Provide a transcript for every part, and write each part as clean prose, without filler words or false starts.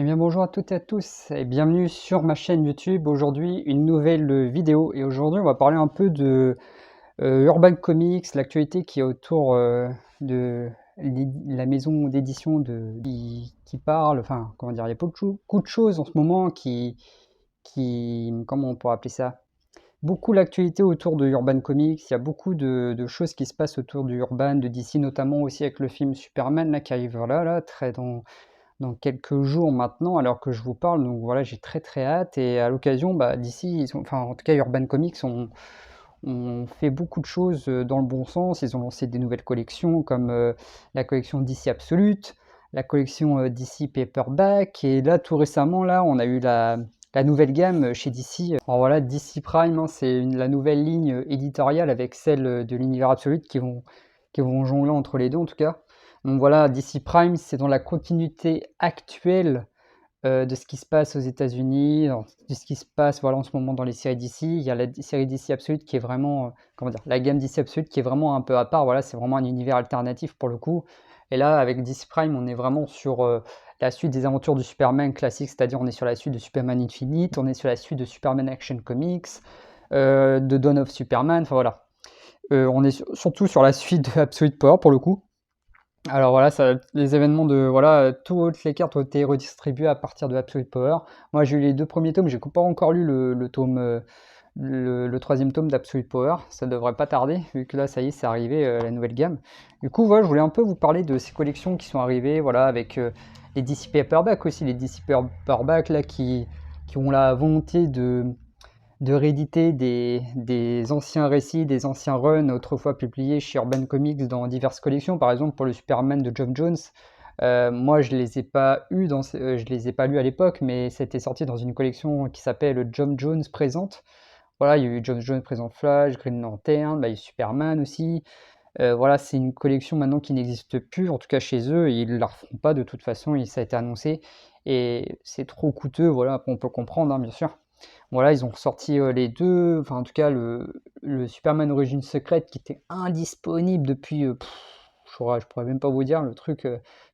Eh bien bonjour à toutes et à tous et bienvenue sur ma chaîne YouTube. Aujourd'hui une nouvelle vidéo et aujourd'hui on va parler un peu de Urban Comics, l'actualité qui est autour de la maison d'édition qui parle, enfin comment dire, il y a beaucoup de choses en ce moment comment on pourrait appeler ça? Beaucoup l'actualité autour de Urban Comics, il y a beaucoup de choses qui se passent autour du Urban, de DC notamment aussi avec le film Superman là, qui arrive là, très dans quelques jours maintenant, alors que je vous parle. Donc voilà, j'ai très très hâte. Et à l'occasion, d'ici, enfin en tout cas Urban Comics ont fait beaucoup de choses dans le bon sens. Ils ont lancé des nouvelles collections comme la collection DC Absolute, la collection DC Paperback. Et là, tout récemment, là, on a eu la nouvelle gamme chez DC. Alors voilà, DC Prime, hein, c'est la nouvelle ligne éditoriale avec celle de l'univers Absolute qui vont jongler entre les deux en tout cas. Donc voilà, DC Prime, c'est dans la continuité actuelle de ce qui se passe aux États-Unis, de ce qui se passe voilà, en ce moment dans les séries DC. Il y a la série DC Absolute qui est vraiment, comment dire, la gamme DC Absolute qui est vraiment un peu à part. Voilà, c'est vraiment un univers alternatif pour le coup. Et là, avec DC Prime, on est vraiment sur la suite des aventures du Superman classique, c'est-à-dire on est sur la suite de Superman Infinite, on est sur la suite de Superman Action Comics, de Dawn of Superman, enfin voilà. On est surtout sur la suite de Absolute Power pour le coup. Alors voilà, les événements voilà, toutes les cartes ont été redistribuées à partir de Absolute Power. Moi j'ai eu les deux premiers tomes, j'ai pas encore lu le tome, le troisième tome d'Absolute Power, ça devrait pas tarder, vu que là ça y est, c'est arrivé la nouvelle gamme. Du coup voilà, je voulais un peu vous parler de ces collections qui sont arrivées, voilà, avec les DC Paperback aussi, les DC Paperback là qui ont la volonté de rééditer des anciens récits, des anciens runs autrefois publiés chez Urban Comics dans diverses collections. Par exemple, pour le Superman de Geoff Jones, moi je les ai pas je les ai pas lus à l'époque, mais c'était sorti dans une collection qui s'appelle Geoff Jones Présente. Voilà, il y a eu Geoff Jones Présente Flash, Green Lantern, il y a eu Superman aussi. Voilà, c'est une collection maintenant qui n'existe plus, en tout cas chez eux, et ils ne la referont pas de toute façon, et ça a été annoncé, et c'est trop coûteux, voilà, on peut comprendre, hein, bien sûr. Voilà, ils ont ressorti les deux, enfin en tout cas le Superman Origins Secret qui était indisponible depuis, je pourrais même pas vous dire, le truc,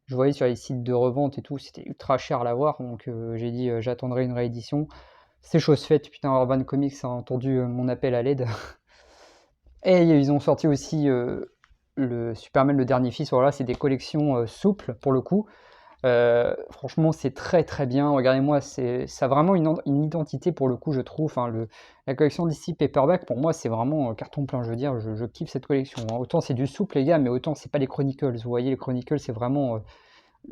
je voyais sur les sites de revente et tout, c'était ultra cher à l'avoir, donc j'ai dit j'attendrai une réédition. C'est chose faite, putain, Urban Comics a entendu mon appel à l'aide. Et ils ont sorti aussi le Superman le dernier fils, voilà, c'est des collections souples pour le coup. Franchement, c'est très très bien. Regardez-moi, ça a vraiment une identité pour le coup, je trouve. Enfin, la collection d'ici Paperback, pour moi, c'est vraiment carton plein. Je veux dire, je kiffe cette collection, hein. Autant c'est du souple, les gars, mais autant c'est pas les Chronicles. Vous voyez, les Chronicles, c'est vraiment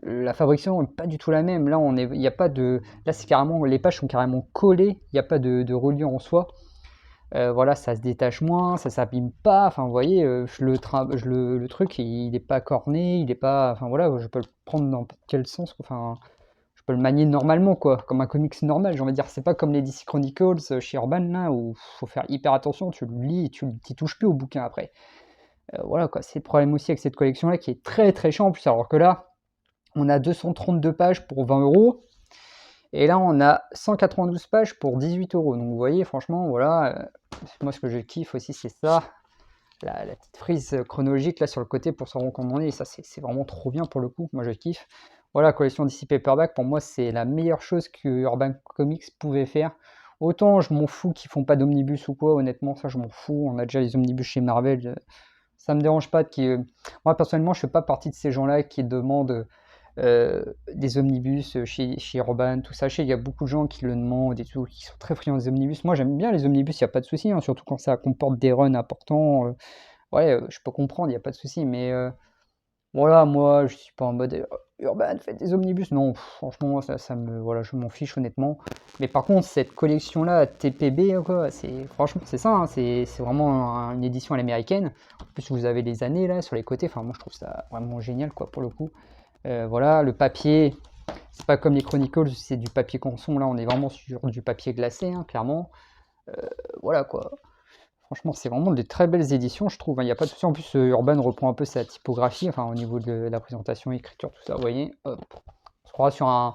la fabrication n'est pas du tout la même. Là, il y a pas de, là, c'est carrément, les pages sont carrément collées. Il n'y a pas de reliure en soi. Voilà, ça se détache moins, ça s'abîme pas. Enfin, vous voyez, le truc, il n'est pas corné, il est pas. Enfin voilà, je peux le prendre dans quel sens, quoi. Enfin, je peux le manier normalement, quoi, comme un comics normal. J'ai envie de dire, c'est pas comme les DC Chronicles chez Urban là, où faut faire hyper attention. Tu le lis, tu t'y touches plus au bouquin après. Voilà, quoi. C'est le problème aussi avec cette collection là qui est très très chiant en plus. Alors que là, on a 232 pages pour 20 €. Et là, on a 192 pages pour 18 €. Donc, vous voyez, franchement, voilà. Moi, ce que je kiffe aussi, c'est ça. La petite frise chronologique là sur le côté pour se rendre compte d'en est. Et ça, c'est vraiment trop bien pour le coup. Moi, je kiffe. Voilà, collection DC Paperback, pour moi, c'est la meilleure chose que Urban Comics pouvait faire. Autant je m'en fous qu'ils font pas d'omnibus ou quoi, honnêtement, ça je m'en fous. On a déjà les omnibus chez Marvel. Ça me dérange pas moi, personnellement, je fais pas partie de ces gens-là qui demandent des omnibus chez Urban, tout ça. Je sais, il y a beaucoup de gens qui le demandent et tout, qui sont très friands des omnibus. Moi, j'aime bien les omnibus, il n'y a pas de souci, hein, surtout quand ça comporte des runs importants. Ouais, je peux comprendre, il n'y a pas de souci, mais voilà, moi, je suis pas en mode Urban, faites des omnibus. Non, franchement, voilà, je m'en fiche honnêtement. Mais par contre, cette collection-là, TPB, quoi, franchement, c'est ça, hein, c'est vraiment une édition à l'américaine. En plus, vous avez les années là sur les côtés. Enfin, moi, je trouve ça vraiment génial, quoi, pour le coup. Voilà, le papier, c'est pas comme les Chronicles, c'est du papier canson. Là, on est vraiment sur du papier glacé, hein, clairement. Voilà quoi. Franchement, c'est vraiment des très belles éditions, je trouve, hein. Il n'y a pas de souci. En plus, Urban reprend un peu sa typographie, enfin, au niveau de la présentation, écriture, tout ça. Vous voyez, hop. On se croira sur un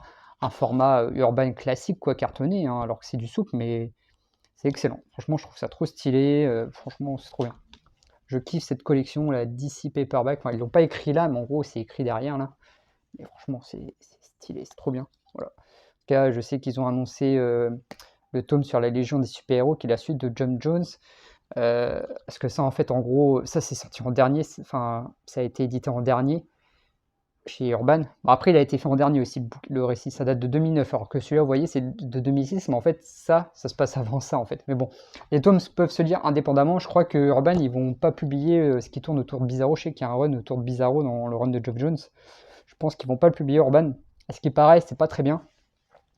format Urban classique, quoi, cartonné, hein, alors que c'est du souple, mais c'est excellent. Franchement, je trouve ça trop stylé. Franchement, c'est trop bien. Je kiffe cette collection, la DC Paperback. Enfin, ils l'ont pas écrit là, mais en gros, c'est écrit derrière là. Et franchement, c'est stylé, c'est trop bien. Voilà. cas, je sais qu'ils ont annoncé le tome sur la Légion des super-héros, qui est la suite de John Jones. Parce que ça, en fait, en gros, ça c'est sorti en dernier, enfin, ça a été édité en dernier chez Urban. Bon, après, il a été fait en dernier aussi, le récit, ça date de 2009, alors que celui-là, vous voyez, c'est de 2006, mais en fait, ça se passe avant ça, en fait. Mais bon, les tomes peuvent se lire indépendamment. Je crois que Urban, ils vont pas publier ce qui tourne autour de Bizarro. Je sais qu'il y a un run autour de Bizarro dans le run de Geoff Jones. Je pense qu'ils vont pas le publier Urban. À ce qui paraît, c'est pas très bien.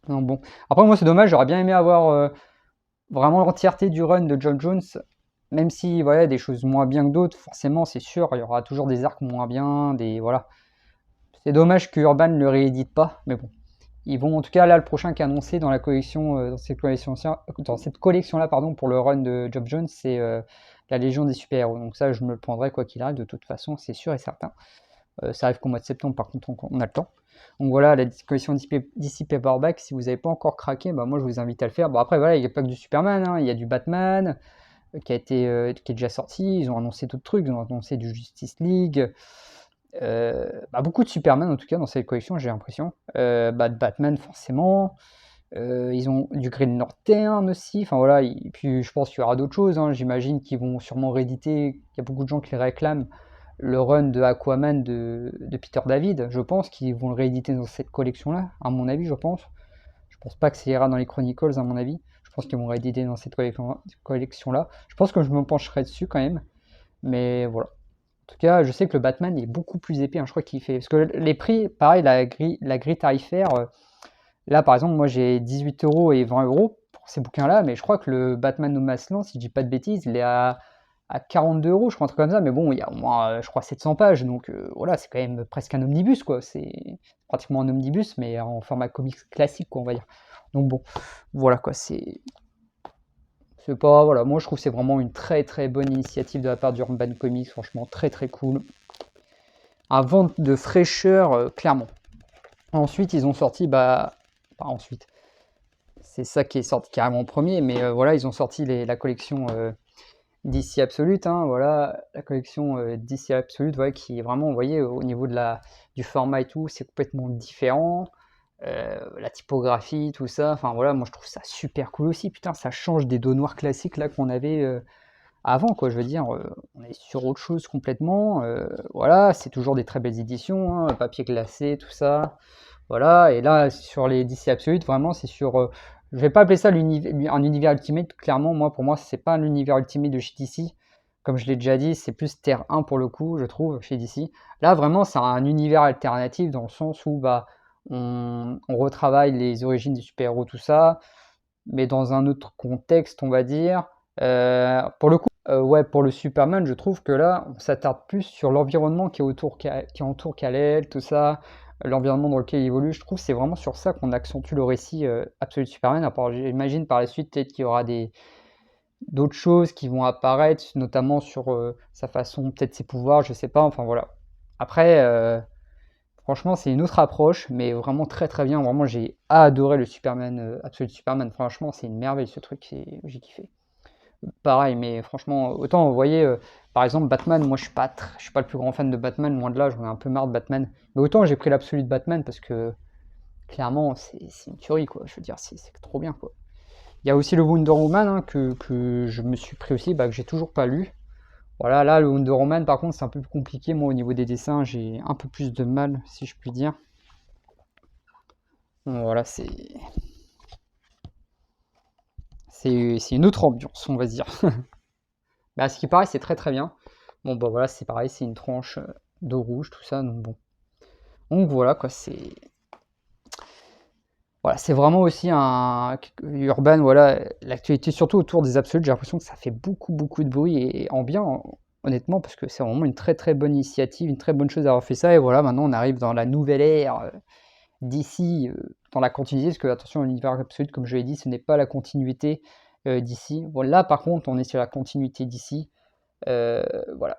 Donc bon. Après, moi, c'est dommage, j'aurais bien aimé avoir vraiment l'entièreté du run de Geoff Jones. Même si, voilà, des choses moins bien que d'autres, forcément, c'est sûr, il y aura toujours des arcs moins bien, voilà. C'est dommage que Urban ne le réédite pas, mais bon. Ils vont, en tout cas, là, le prochain qui est annoncé dans la collection, dans cette collection-là, pardon, pour le run de Geoff Jones, c'est la Légion des super-héros. Donc ça, je me le prendrai quoi qu'il arrive, de toute façon, c'est sûr et certain. Ça arrive qu'au mois de septembre, par contre, on a le temps. Donc voilà, la collection DC Paperback, si vous n'avez pas encore craqué, bah moi je vous invite à le faire. Bon après voilà, il n'y a pas que du Superman, hein, il y a du Batman qui est déjà sorti, ils ont annoncé d'autres trucs, ils ont annoncé du Justice League, beaucoup de Superman en tout cas dans cette collection, j'ai l'impression. De Batman forcément, ils ont du Green Lantern aussi, enfin voilà, et puis je pense qu'il y aura d'autres choses, hein. J'imagine qu'ils vont sûrement rééditer, il y a beaucoup de gens qui les réclament, le run de Aquaman de Peter David. Je pense qu'ils vont le rééditer dans cette collection-là, à mon avis, je pense. Je pense pas que ça ira dans les Chronicles, à mon avis. Je pense qu'ils vont rééditer dans cette collection-là. Je pense que je me pencherai dessus quand même. Mais voilà. En tout cas, je sais que le Batman est beaucoup plus épais, hein. Je crois qu'il fait... Parce que les prix, pareil, la grille tarifaire, là par exemple, moi j'ai 18 € et 20 € pour ces bouquins-là, mais je crois que le Batman No Man's Land, si je dis pas de bêtises, il est à 42 €, je crois, un truc comme ça, mais bon, il y a au moins, je crois, 700 pages, donc voilà, c'est quand même presque un omnibus, quoi. C'est pratiquement un omnibus, mais en format comics classique, quoi, on va dire. Donc bon, voilà, quoi, c'est pas, voilà, moi je trouve que c'est vraiment une très très bonne initiative de la part d'Urban Comics, franchement, très très cool. Un vent de fraîcheur, clairement. Ensuite, ils ont sorti, ensuite, c'est ça qui est sorti carrément en premier, mais voilà, ils ont sorti la collection DC Absolute, hein, voilà, la collection DC Absolute, ouais, qui est vraiment, vous voyez, au niveau du format et tout, c'est complètement différent. La typographie, tout ça, enfin voilà, moi je trouve ça super cool aussi. Putain, ça change des dos noirs classiques là qu'on avait avant, quoi. Je veux dire, on est sur autre chose complètement. Voilà, c'est toujours des très belles éditions, hein, papier glacé, tout ça. Voilà, et là, sur les DC Absolute, vraiment, c'est sur. Je vais pas appeler ça un univers Ultimate, clairement, moi, pour moi, c'est pas un univers Ultimate de chez DC. Comme je l'ai déjà dit, c'est plus Terre 1 pour le coup, je trouve, chez DC. Là, vraiment, c'est un univers alternatif dans le sens où on retravaille les origines des super-héros, tout ça, mais dans un autre contexte, on va dire. Pour le coup, ouais, pour le Superman, je trouve que là, on s'attarde plus sur l'environnement qui entoure Kal-El, tout ça, l'environnement dans lequel il évolue. Je trouve que c'est vraiment sur ça qu'on accentue le récit Absolute Superman. J'imagine par la suite, peut-être qu'il y aura d'autres choses qui vont apparaître, notamment sur sa façon, peut-être ses pouvoirs, je sais pas, enfin voilà. Après, franchement, c'est une autre approche, mais vraiment très très bien. Vraiment, j'ai adoré le Superman, Absolute Superman. Franchement, c'est une merveille ce truc, j'ai kiffé. Pareil, mais franchement, autant vous voyez, par exemple, Batman, moi je suis pas le plus grand fan de Batman, loin de là, j'en ai un peu marre de Batman. Mais autant j'ai pris l'Absolute Batman parce que clairement, c'est une tuerie, quoi. Je veux dire, c'est trop bien, quoi. Il y a aussi le Wonder Woman, hein, que je me suis pris aussi, que j'ai toujours pas lu. Voilà, là, le Wonder Woman, par contre, c'est un peu plus compliqué. Moi, au niveau des dessins, j'ai un peu plus de mal, si je puis dire. Voilà, c'est une autre ambiance, on va dire. À ce qui paraît, c'est très très bien. Bon, voilà, c'est pareil, c'est une tranche d'eau rouge, tout ça, donc bon. Donc voilà, quoi, Voilà, c'est vraiment aussi un Urban, voilà, l'actualité surtout autour des absolus, j'ai l'impression que ça fait beaucoup beaucoup de bruit et en bien, honnêtement, parce que c'est vraiment une très très bonne initiative, une très bonne chose d'avoir fait ça. Et voilà, maintenant on arrive dans la nouvelle ère d'ici, dans la continuité, parce que attention, l'univers absolu, comme je l'ai dit, ce n'est pas la continuité d'ici. Bon, là par contre, on est sur la continuité d'ici. Voilà.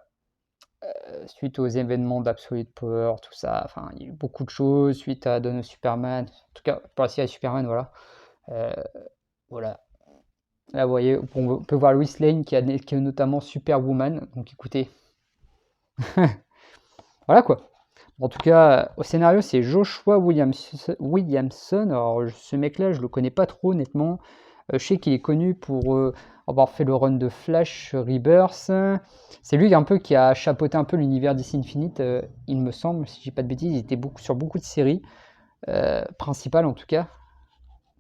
Suite aux événements d'Absolute Power, tout ça, enfin, il y a eu beaucoup de choses, suite à Dawn of Superman, en tout cas, pour la série Superman, voilà. Euh, voilà. Là, vous voyez, on peut voir Lois Lane qui est notamment Superwoman, donc écoutez. Voilà quoi. En tout cas, au scénario, c'est Joshua Williamson. Alors, ce mec-là, je le connais pas trop, honnêtement. Je sais qu'il est connu pour avoir fait le run de Flash Rebirth. C'est lui un peu qui a chapeauté un peu l'univers DC Infinite, il me semble, si j'ai pas de bêtises. Il était sur beaucoup de séries, principales en tout cas.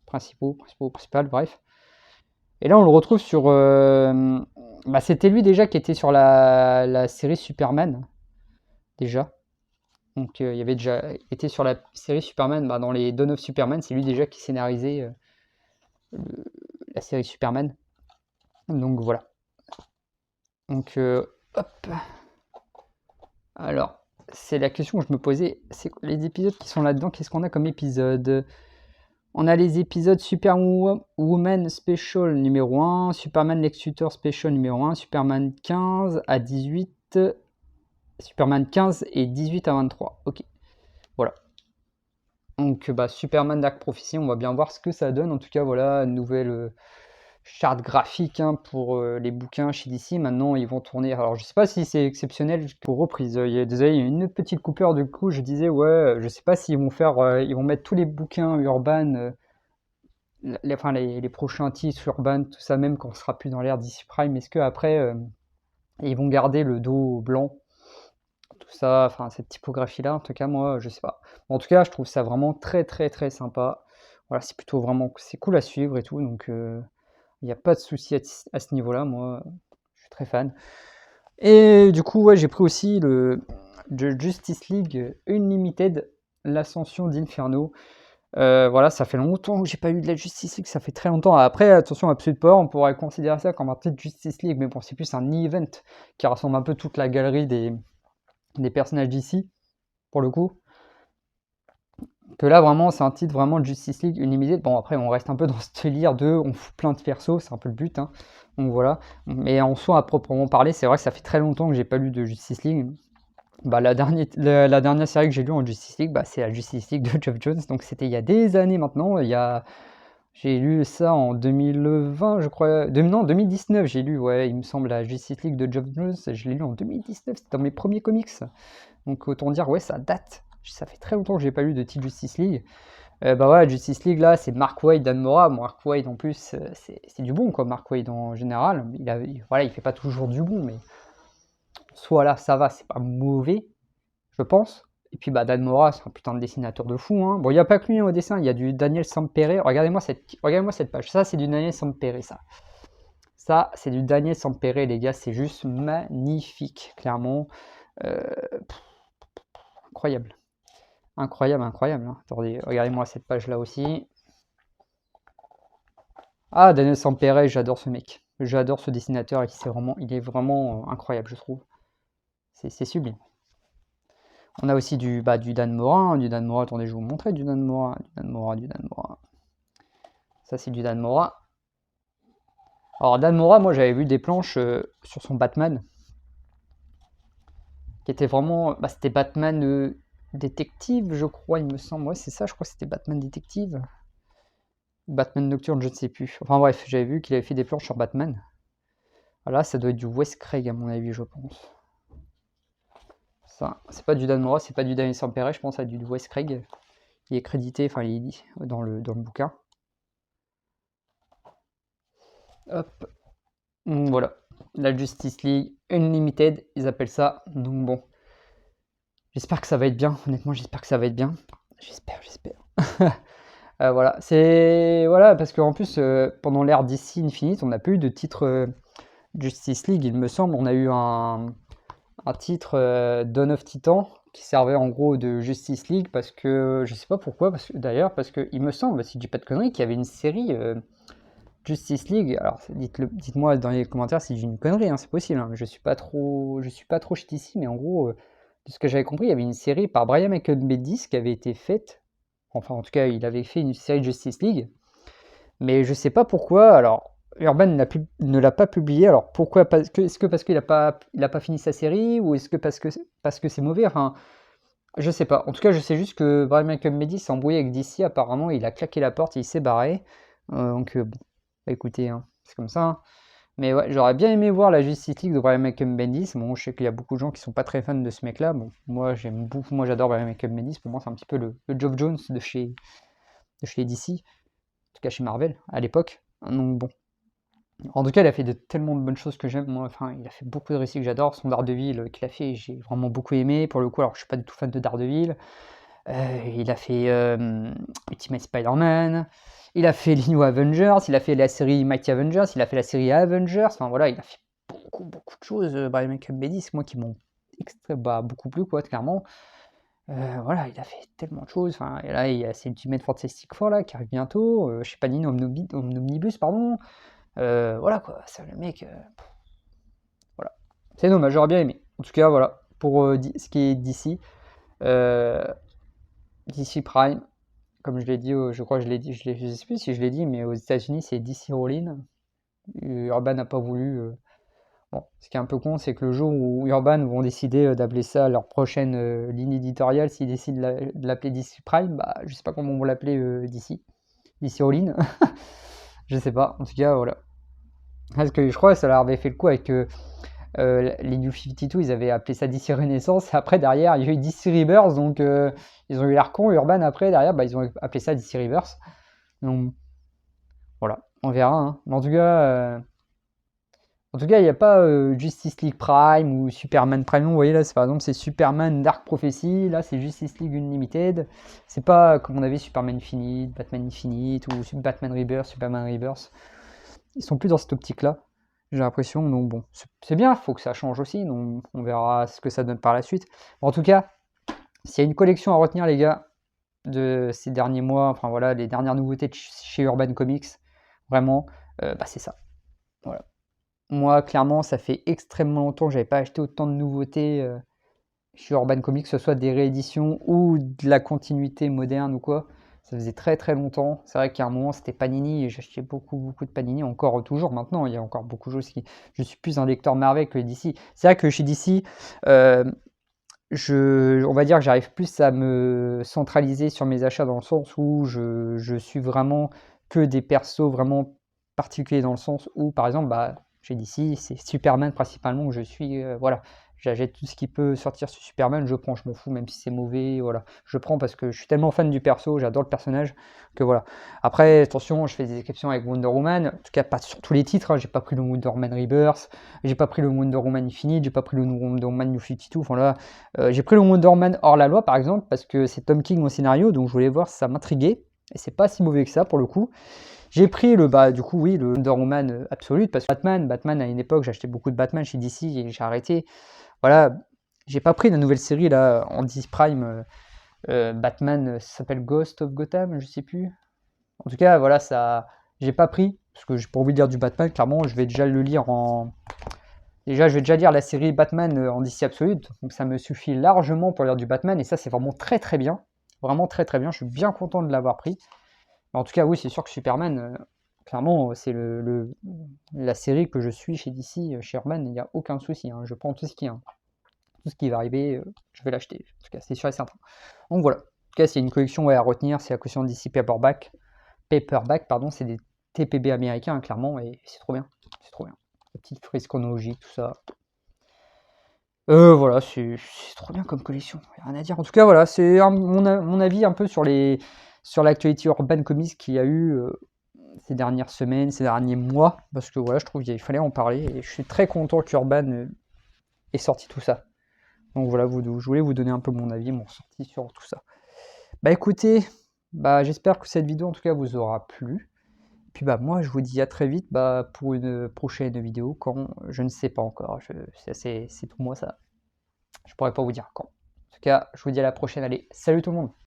Principales, bref. Et là, on le retrouve sur. C'était lui déjà qui était sur la série Superman, déjà. Donc, il était sur la série Superman, dans les Dawn of Superman, c'est lui déjà qui scénarisait la série Superman. Donc voilà. Donc, hop. Alors, c'est la question que je me posais, c'est les épisodes qui sont là-dedans, qu'est-ce qu'on a comme épisode? On a les épisodes Superwoman Special numéro 1, Superman Lex Luthor Special numéro 1, Superman 15 à 18, Superman 15 et 18 à 23. Ok, voilà. Donc Superman Dark Prophecy, on va bien voir ce que ça donne. En tout cas, voilà, nouvelle charte graphique pour les bouquins chez DC. Maintenant, ils vont tourner. Alors, je sais pas si c'est exceptionnel pour reprise. Il y a une petite coupure. Du coup, je disais, ouais, je sais pas s'ils vont faire. Ils vont mettre tous les bouquins Urban, les prochains titres Urban, tout ça, même quand on sera plus dans l'ère DC Prime. Est-ce que après, ils vont garder le dos blanc? Tout ça, enfin cette typographie là, en tout cas moi je sais pas. En tout cas je trouve ça vraiment très très très sympa. Voilà, c'est plutôt vraiment, c'est cool à suivre et tout, donc il n'y a pas de souci à ce niveau là, moi je suis très fan. Et du coup ouais, j'ai pris aussi le Justice League Unlimited, l'ascension d'Inferno. Voilà, ça fait longtemps que j'ai pas eu de la Justice League, ça fait très longtemps. Après, attention, Absolute Power, on pourrait considérer ça comme un petit Justice League, mais bon, c'est plus un event qui rassemble un peu toute la galerie des personnages d'ici, pour le coup. Que là, vraiment, c'est un titre vraiment de Justice League Unlimited. Bon, après, on reste un peu dans ce délire de on fout plein de persos, c'est un peu le but. Hein. Donc voilà. Mais en soi, à proprement parler, c'est vrai que ça fait très longtemps que j'ai pas lu de Justice League. La dernière série que j'ai lue en Justice League, c'est la Justice League de Geoff Jones. Donc c'était il y a des années maintenant. J'ai lu ça en 2020, je crois. Non, 2019, j'ai lu, ouais, il me semble, la Justice League de Geoff Jones. Je l'ai lu en 2019, c'était dans mes premiers comics. Donc autant dire, ouais, ça date. Ça fait très longtemps que j'ai pas lu de titre Justice League. Ouais, Justice League là, c'est Mark Waid, Dan Mora. Mark Waid en plus, c'est du bon quoi. Mark Waid en général, il fait pas toujours du bon, mais soit là ça va, c'est pas mauvais, je pense. Et puis Dan Mora, c'est un putain de dessinateur de fou. Hein. Bon, il n'y a pas que lui au dessin, il y a du Daniel Sampere. Regardez-moi cette page. Ça, c'est du Daniel Sampere, ça. Ça, c'est du Daniel Sampere, les gars. C'est juste magnifique, clairement. Incroyable. Incroyable, incroyable. Hein. Attendez, regardez-moi cette page-là aussi. Ah, Daniel Sampere, j'adore ce mec. J'adore ce dessinateur. Il est vraiment incroyable, je trouve. C'est sublime. On a aussi du Dan Mora. Du Dan Mora, attendez, je vais vous montrer du Dan Mora. Du Dan Mora. Ça, c'est du Dan Mora. Alors, Dan Mora, moi, j'avais vu des planches sur son Batman. Qui était vraiment... c'était Batman détective, je crois, il me semble. Ouais, c'est ça, je crois que c'était Batman détective. Batman Nocturne, je ne sais plus. Enfin bref, j'avais vu qu'il avait fait des planches sur Batman. Là, ça doit être du Wes Craig, à mon avis, je pense. Ça, c'est pas du Dan Mora, c'est pas du Daniel Sampere, je pense à du Wes Craig. Il est crédité, enfin, il est dit dans le bouquin. Hop. Voilà. La Justice League Unlimited, ils appellent ça. Donc bon. J'espère que ça va être bien. Honnêtement, j'espère que ça va être bien. J'espère. Voilà. Voilà, parce qu'en plus, pendant l'ère DC Infinite, on n'a pas eu de titre Justice League, il me semble. On a eu un titre Dawn of Titan qui servait en gros de Justice League parce que je sais pas pourquoi, parce que il me semble, si je dis pas de conneries, qu'il y avait une série Justice League. Alors dites-moi dans les commentaires si j'ai une connerie, hein, c'est possible. Hein, je suis pas trop chez DC, mais en gros, de ce que j'avais compris, il y avait une série par Brian Michael Bendis qui avait été faite. Enfin, en tout cas, il avait fait une série Justice League, mais je sais pas pourquoi. Alors, Urban ne l'a pas publié. Alors pourquoi? Est-ce que parce qu'il a pas fini sa série, ou est-ce que parce que c'est mauvais? Enfin, je sais pas. En tout cas, je sais juste que Brian Michael Bendis s'est embrouillé avec DC. Apparemment, il a claqué la porte et il s'est barré. Donc bon, écoutez, hein, c'est comme ça. Hein. Mais ouais, j'aurais bien aimé voir la Justice League de Brian Michael Bendis. Bon, je sais qu'il y a beaucoup de gens qui sont pas très fans de ce mec-là. Bon, moi j'aime beaucoup, moi j'adore Brian Michael Bendis. Pour moi, c'est un petit peu le Geoff Jones de chez DC, en tout cas chez Marvel à l'époque. Donc bon. En tout cas, il a fait tellement de bonnes choses que j'aime. Moi, enfin, il a fait beaucoup de récits que j'adore. Son Daredevil qu'il a fait, j'ai vraiment beaucoup aimé. Pour le coup, alors je suis pas du tout fan de Daredevil. Il a fait Ultimate Spider-Man. Il a fait les New Avengers. Il a fait la série Mighty Avengers. Il a fait la série Avengers. Enfin voilà, il a fait beaucoup, beaucoup de choses. Brian Michael Bendis, moi qui m'ont beaucoup plu, quoi, clairement. Voilà, il a fait tellement de choses. Enfin, et là, il y a ces Ultimate Fantastic Four là qui arrive bientôt. Chez Panini Omnibus, pardon. Voilà quoi, c'est le mec. Voilà. C'est dommage, j'aurais bien aimé. En tout cas, voilà. Pour ce qui est d'ici. DC Prime, comme je l'ai dit, je crois que je l'ai dit, je sais plus si je l'ai dit, mais aux États-Unis c'est DC Rollin. Urban n'a pas voulu. Bon, ce qui est un peu con, c'est que le jour où Urban vont décider d'appeler ça leur prochaine ligne éditoriale, s'ils décident de l'appeler DC Prime, bah je sais pas comment on va l'appeler DC Rollin. Je sais pas. En tout cas, voilà. Parce que je crois que ça leur avait fait le coup avec les New 52, ils avaient appelé ça DC Renaissance. Et après, derrière, il y a eu DC Rebirth. Donc, ils ont eu l'air con. Urban, après, derrière, bah, ils ont appelé ça DC Rebirth. Donc, voilà. On verra. Hein. Mais en tout cas, il n'y a pas Justice League Prime ou Superman Prime. Vous voyez, là, par exemple, c'est Superman Dark Prophecy. Là, c'est Justice League Unlimited. C'est pas comme on avait Superman Infinite, Batman Infinite ou Batman Rebirth, Superman Rebirth. Ils sont plus dans cette optique-là. J'ai l'impression, donc bon, c'est bien, il faut que ça change aussi, donc on verra ce que ça donne par la suite. En tout cas, s'il y a une collection à retenir, les gars, de ces derniers mois, enfin voilà, les dernières nouveautés de chez Urban Comics, vraiment, bah c'est ça. Voilà. Moi, clairement, ça fait extrêmement longtemps que j'avais pas acheté autant de nouveautés chez Urban Comics, que ce soit des rééditions ou de la continuité moderne ou quoi. Ça faisait très très longtemps. C'est vrai qu'à un moment c'était Panini et j'achetais beaucoup beaucoup de Panini, encore toujours maintenant. Il y a encore beaucoup de choses qui. Je suis plus un lecteur Marvel que DC. C'est vrai que chez DC, on va dire que j'arrive plus à me centraliser sur mes achats dans le sens où je suis vraiment que des persos vraiment particuliers dans le sens où, par exemple, bah, chez DC, c'est Superman principalement où je suis, voilà, j'achète tout ce qui peut sortir sur Superman, je prends, je m'en fous, même si c'est mauvais, voilà, je prends parce que je suis tellement fan du perso, j'adore le personnage, que voilà. Après, attention, je fais des exceptions avec Wonder Woman, en tout cas pas sur tous les titres, hein, j'ai pas pris le Wonder Woman Rebirth, j'ai pas pris le Wonder Woman Infinite, j'ai pas pris le Wonder Woman New 52, enfin là, j'ai pris le Wonder Woman hors la loi par exemple, parce que c'est Tom King au scénario, donc je voulais voir si ça m'intriguait, et c'est pas si mauvais que ça pour le coup. J'ai pris du coup, oui, le Wonder Woman Absolute, parce que Batman à une époque, j'achetais beaucoup de Batman chez DC et j'ai arrêté. Voilà, j'ai pas pris la nouvelle série là en DC Prime, Batman, ça s'appelle Ghost of Gotham, je sais plus. En tout cas, voilà, ça, j'ai pas pris, parce que j'ai pas envie de lire du Batman, clairement, je vais déjà le lire en. Déjà, je vais déjà lire la série Batman en DC Absolute, donc ça me suffit largement pour lire du Batman, et ça, c'est vraiment très très bien. Vraiment très très bien, je suis bien content de l'avoir pris. En tout cas, oui, c'est sûr que Superman, clairement, c'est la série que je suis chez DC, chez Urban, il n'y a aucun souci. Hein. Je prends tout ce qui, hein, tout ce qui va arriver, je vais l'acheter. En tout cas, c'est sûr et certain. Donc voilà. En tout cas, s'il y a une collection à retenir, c'est la collection DC Paperback. Paperback, pardon, c'est des TPB américains, hein, clairement, et c'est trop bien. C'est trop bien. La petite frise chronologique, tout ça. Voilà, c'est trop bien comme collection, y a rien à dire. En tout cas, voilà, c'est mon avis un peu sur l'actualité Urban Comics qu'il y a eu ces dernières semaines, ces derniers mois, parce que voilà, je trouve qu'il fallait en parler, et je suis très content qu'Urban ait sorti tout ça. Donc voilà, je voulais vous donner un peu mon avis, mon ressenti sur tout ça. Bah écoutez, bah j'espère que cette vidéo en tout cas vous aura plu. Puis bah moi je vous dis à très vite pour une prochaine vidéo quand je ne sais pas encore. C'est tout moi ça. Je pourrais pas vous dire quand. En tout cas, je vous dis à la prochaine. Allez, salut tout le monde!